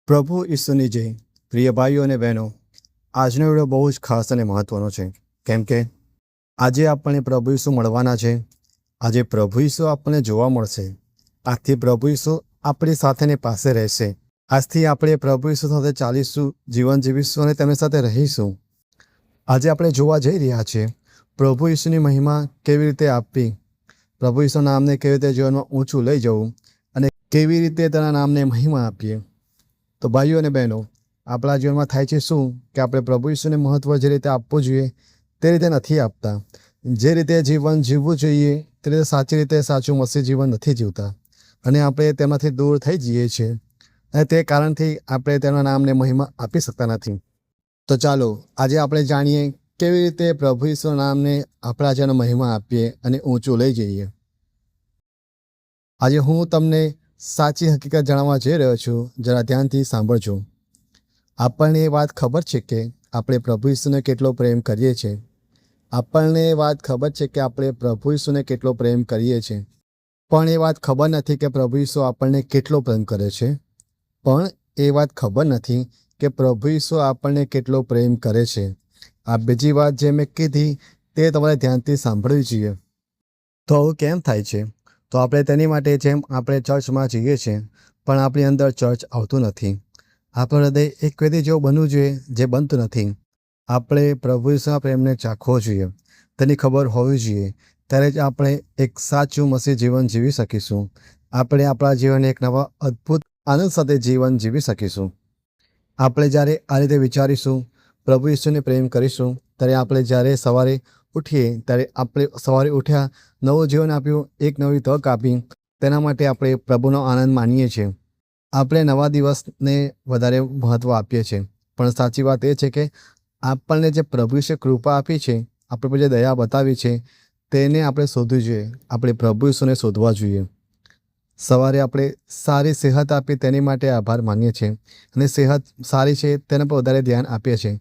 પ્રભુ ઈસુની જય. પ્રિય ભાઈઓ અને બહેનો, આજનો વિડીયો બહુ જ ખાસ અને મહત્ત્વનો છે. કેમ કે આજે આપણને પ્રભુ ઈસુ મળવાના છે. આજે પ્રભુ ઈસુ આપણને જોવા મળશે. આજથી પ્રભુ ઈસુ આપણી સાથેની પાસે રહેશે. આજથી આપણે પ્રભુ ઈસુ સાથે ચાલીશું, જીવન જીવીશું અને તેમની સાથે રહીશું. આજે આપણે જોવા જઈ રહ્યા છીએ પ્રભુ ઈસુની મહિમા કેવી રીતે આપવી, પ્રભુ ઈસુ નામને કેવી રીતે જીવનમાં ઊંચું લઈ જવું અને કેવી રીતે તેના નામને મહિમા આપીએ. તો ભાઈઓ અને બહેનો, આપણા જીવનમાં થાય છે શું કે આપણે પ્રભુ ઈસુને મહત્ત્વ જે રીતે આપવું જોઈએ તે રીતે નથી આપતા. જે રીતે જીવન જીવવું જોઈએ તે રીતે સાચી રીતે સાચું મસીહ જીવન નથી જીવતા અને આપણે તેમાંથી દૂર થઈ જઈએ છીએ અને તે કારણથી આપણે તેના નામને મહિમા આપી શકતા નથી. તો ચાલો આજે આપણે જાણીએ કેવી રીતે પ્રભુ ઈસુના નામને આપણા જેનો મહિમા આપીએ અને ઊંચું લઈ જઈએ. આજે હું તમને સાચી હકીકત જણાવવા જઈ રહ્યો છું. જરા ધ્યાનથી સાંભળજો. આપણને એ વાત ખબર છે કે આપણે પ્રભુ ઈસુને કેટલો પ્રેમ કરીએ છીએ. આપણને એ વાત ખબર છે કે આપણે પ્રભુ ઈસુને કેટલો પ્રેમ કરીએ છીએ. પણ એ વાત ખબર નથી કે પ્રભુ ઈસુ આપણને કેટલો પ્રેમ કરે છે. પણ એ વાત ખબર નથી કે પ્રભુ ઈસુ આપણને કેટલો પ્રેમ કરે છે. આ બીજી વાત જે મેં કીધી તે તમારે ધ્યાનથી સાંભળવી જોઈએ. તો આવું કેમ થાય છે? તો આપણે તેની માટે જેમ આપણે ચર્ચમાં જઈએ છીએ પણ આપણી અંદર ચર્ચ આવતું નથી. આપણું હૃદય એક વ્યક્તિ જેવું બનવું જોઈએ જે બનતું નથી. આપણે પ્રભુ ઈસુના પ્રેમને ચાખવો જોઈએ, તેની ખબર હોવી જોઈએ. ત્યારે જ આપણે એક સાચું મસીહ જીવન જીવી શકીશું. આપણે આપણા જીવનને એક નવા અદ્ભુત આનંદ સાથે જીવન જીવી શકીશું. આપણે જ્યારે આ રીતે વિચારીશું, પ્રભુ ઈસુને પ્રેમ કરીશું, ત્યારે આપણે જ્યારે સવારે ઉઠીએ ત્યારે આપણે સવારે ઉઠ્યા, નવું જીવન આપ્યું, એક નવી તક આપી, તેના માટે આપણે પ્રભુનો આનંદ માનીએ છીએ. આપણે નવા દિવસને વધારે મહત્ત્વ આપીએ છીએ. પણ સાચી વાત એ છે કે આપણને જે પ્રભુ ઈસુએ કૃપા આપી છે, આપણી પર જે દયા બતાવી છે, તેને આપણે શોધવી જોઈએ. આપણે પ્રભુ ઈસુને શોધવા જોઈએ. સવારે આપણે સારી સેહત આપી તેની માટે આભાર માનીએ છીએ અને સેહત સારી છે તેના પર વધારે ધ્યાન આપીએ છીએ.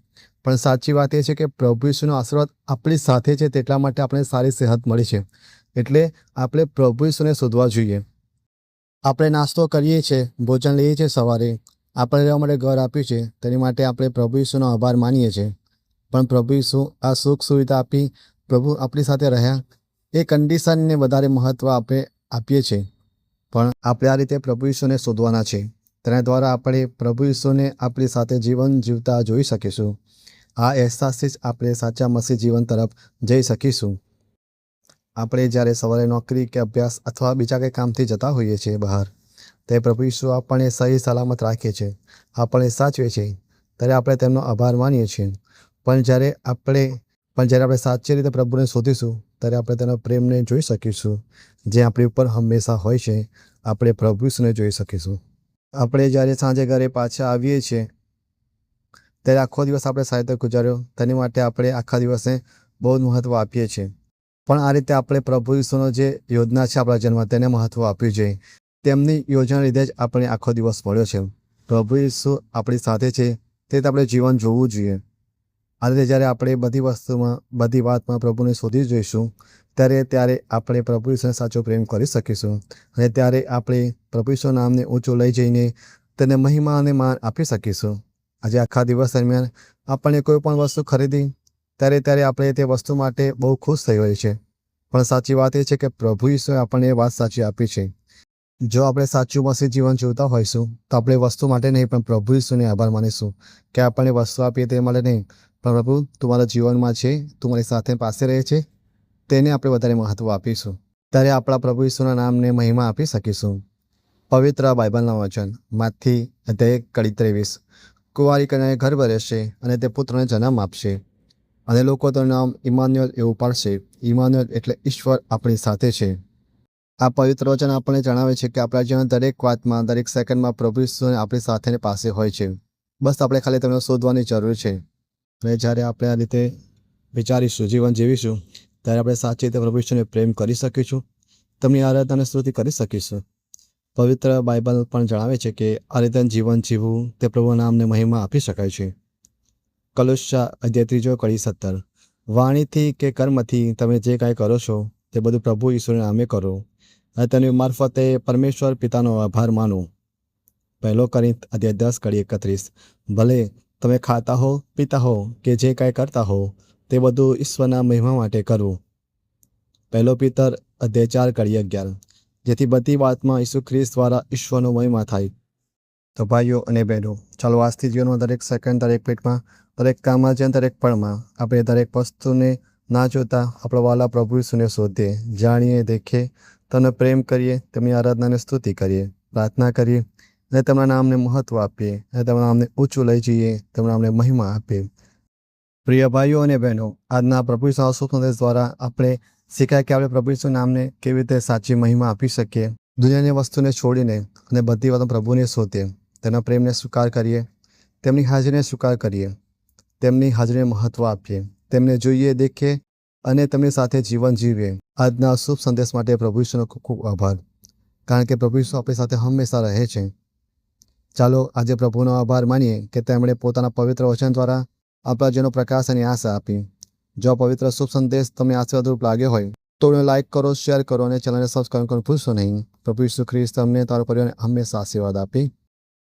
પણ સાચી વાત એ છે કે પ્રભુ ઈસુનો આશીર્વાદ આપણી સાથે છે, તેટલા માટે આપણે સારી સેહત મળી છે. એટલે આપણે પ્રભુ ઈસુને શોધવા જોઈએ. આપણે નાસ્તો કરીએ છીએ, ભોજન લઈએ છીએ, સવારે આપણે રહેવા માટે ઘર આપ્યું છે, તેની માટે આપણે પ્રભુ ઈસુનો આભાર માનીએ છીએ. પણ પ્રભુ ઈસુ આ સુખ સુવિધા આપી, પ્રભુ આપણી સાથે રહ્યા, એ કન્ડિશનને વધારે મહત્ત્વ આપણે આપીએ છીએ. પણ આપણે આ રીતે પ્રભુ ઈસુને શોધવાના છે. તેના દ્વારા આપણે પ્રભુ ઈસુને આપણી સાથે જીવન જીવતા જોઈ શકીશું. આ અહેસાસથી જ આપણે સાચા મસીહ જીવન તરફ જઈ શકીશું. આપણે જ્યારે સવારે નોકરી કે અભ્યાસ અથવા બીજા કંઈ કામથી જતા હોઈએ છીએ બહાર, તે પ્રભુ ઈસુ આપણને સહી સલામત રાખે છે, આપણને સાચવે છે, ત્યારે આપણે તેમનો આભાર માનીએ છીએ. પણ જ્યારે આપણે સાચી રીતે પ્રભુને શોધીશું, ત્યારે આપણે તેના પ્રેમને જોઈ શકીશું, જે આપણી ઉપર હંમેશા હોય છે. આપણે પ્રભુ ઈસુને જોઈ શકીશું. આપણે જ્યારે સાંજે ઘરે પાછા આવીએ છીએ ત્યારે આખો દિવસ આપણે સારી રીતે ગુજાર્યો, તેની માટે આપણે આખા દિવસને બહુ જ મહત્ત્વ આપીએ છીએ. પણ આ રીતે આપણે પ્રભુ ઈસુનો જે યોજના છે આપણા જન્મ, તેને મહત્ત્વ આપવું જોઈએ. તેમની યોજના લીધે જ આપણે આખો દિવસ મળ્યો છે. પ્રભુ ઈસુ આપણી સાથે છે, તે આપણે જીવન જોવું જોઈએ. આ રીતે જ્યારે આપણે બધી વસ્તુમાં, બધી વાતમાં પ્રભુને શોધી જોઈશું, ત્યારે આપણે પ્રભુ ઈસુને સાચો પ્રેમ કરી શકીશું અને ત્યારે આપણે પ્રભુ ઈસુના નામને ઊંચું લઈ જઈને તેને મહિમા અને માન આપી શકીશું. આજે આખા દિવસ દરમિયાન આપણને કોઈ પણ વસ્તુ ખરીદી, ત્યારે આપણે તે વસ્તુ માટે બહુ ખુશ થઈ હોય છે. પણ સાચી વાત એ છે કે પ્રભુ ઈસુએ આપણને એ વાત સાચી આપી છે. જો આપણે સાચું મસીહ જીવન જીવતા હોઈશું, તો આપણે વસ્તુ માટે નહીં પણ પ્રભુ ઈસુને આભાર માનીશું કે આપણને વસ્તુ આપીએ તે માટે નહીં, પણ પ્રભુ તું મારા જીવનમાં છે, તું મારી સાથે પાસે રહે છે, તેને આપણે વધારે મહત્ત્વ આપીશું. ત્યારે આપણા પ્રભુ ઈસુના નામને મહિમા આપી શકીશું. પવિત્ર બાઇબલના વચન, માથી અધ્યાય 23. કુંવારી કન્યાએ ગર્ભ રહેશે અને તે પુત્રને જન્મ આપશે અને લોકો તેનું નામ ઇમાનુએલ એવું પાડશે. ઇમાનુએલ એટલે ઈશ્વર આપણી સાથે છે. આ પવિત્ર વચન આપણને જણાવે છે કે આપણા જીવન દરેક વાતમાં, દરેક સેકન્ડમાં પ્રભુ ઈસુ આપણી સાથે પાસે હોય છે. બસ આપણે ખાલી તેમને શોધવાની જરૂર છે. અને જ્યારે આપણે આ રીતે વિચારીશું, જીવન જીવીશું, ત્યારે આપણે સાચી રીતે પ્રભુ ઈસુને પ્રેમ કરી શકીશું, તેમની આરાધના અને સ્તુતિ કરી શકીશું. પવિત્ર બાઇબલ પણ જણાવે છે કે આ રીતે જીવન જીવવું તે પ્રભુના નામને મહિમા આપી શકાય છે. કલોસ્યા અધ્યાય 3:17. વાણીથી કે કર્મથી તમે જે કાંઈ કરો છો, તે બધું પ્રભુ ઈશ્વરના નામે કરો અને તેની મારફતે પરમેશ્વર પિતાનો આભાર માનો. પહેલો કોરિન્થ અધ્યાય 10 કડી 31. ભલે તમે ખાતા હો, પીતા હો કે જે કાંઈ કરતા હો તે બધું ઈશ્વરના મહિમા માટે કરવું. પહેલો પિતર અધ્યાય 4 કડી 11. જેથી બધી વાતમાં ઈસુ ખ્રિસ્ત દ્વારા ઈશ્વરનો મહિમા થાય. તો ભાઈઓ અને બહેનો, ચાલો આજથી જીવનમાં દરેક સેકન્ડ, દરેક મિનિટમાં, દરેક કામમાં જેમ દરેક પળમાં આપણે દરેક વસ્તુને ના જોતા આપણા વાલા પ્રભુ ઈસુને શોધીએ, જાણીએ, દેખીએ, તેમને પ્રેમ કરીએ, તેમની આરાધનાને સ્તુતિ કરીએ, પ્રાર્થના કરીએ અને તેમના નામને મહત્ત્વ આપીએ અને તેમના નામને ઊંચું લઈ જઈએ, તેમના નામને મહિમા આપીએ. પ્રિય ભાઈઓ અને બહેનો, આજના પ્રભુ ઈસુના શુભ સંદેશ દ્વારા આપણે શીખ્યા કે આપણે પ્રભુ ઈસુ નામને કેવી રીતે સાચી મહિમા આપી શકીએ. દુનિયાની વસ્તુને છોડીને અને બધી વાતો પ્રભુને શોધીએ, તેના પ્રેમને સ્વીકાર કરીએ, તેમની હાજરીને સ્વીકાર કરીએ, તેમની હાજરીને મહત્ત્વ આપીએ, તેમને જોઈએ, દેખીએ અને તેમની સાથે જીવન જીવીએ. આજના શુભ સંદેશ માટે પ્રભુ ઈસુનો ખૂબ ખૂબ આભાર, કારણ કે પ્રભુ ઈસુ આપણી સાથે હંમેશા રહે છે. ચાલો આજે પ્રભુનો આભાર માનીએ કે તેમણે પોતાના પવિત્ર વચન દ્વારા આપણા જેનો પ્રકાશ અને આશા આપી. જો આ પવિત્ર શુભ સંદેશ તમને આશીર્વાદરૂપ લાગ્યો હોય તો એને લાઇક કરો, શેર કરો અને ચેનલને સબસ્ક્રાઈબ કરવાનું ભૂલશો નહીં. પ્રભુ ઈસુ ખ્રિસ્ત તમને તમારા પરિવારને હંમેશા આશીર્વાદ આપી.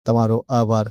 તમારો આભાર.